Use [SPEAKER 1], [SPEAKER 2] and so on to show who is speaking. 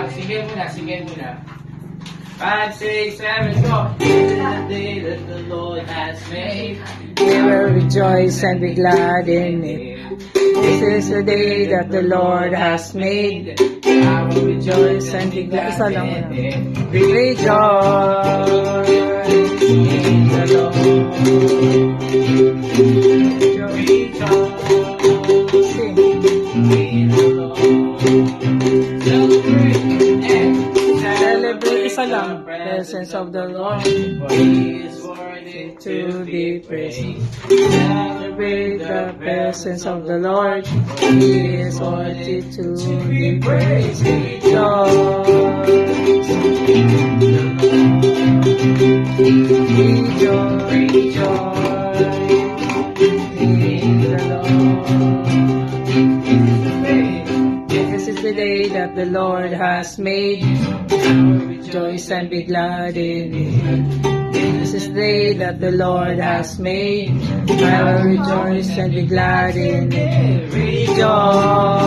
[SPEAKER 1] Sige muna. 5, 6, 7, go! This is the day that the Lord has made.
[SPEAKER 2] We will rejoice and be glad in it. This is the day that the Lord has made.
[SPEAKER 1] I will rejoice and be glad
[SPEAKER 2] Isa lang
[SPEAKER 1] in
[SPEAKER 2] muna.
[SPEAKER 1] it.
[SPEAKER 2] Rejoice in the Lord. Sing. Celebrate, isa lang. Presence of the Lord.
[SPEAKER 1] He is worthy
[SPEAKER 2] To be praised. Celebrate the presence of the Lord. He is worthy to be praised. Rejoice. Rejoice in the Lord. This is the day that the Lord has made. Rejoice and be glad in it. This is the day that the Lord has made. I will rejoice and be glad in it. Rejoice.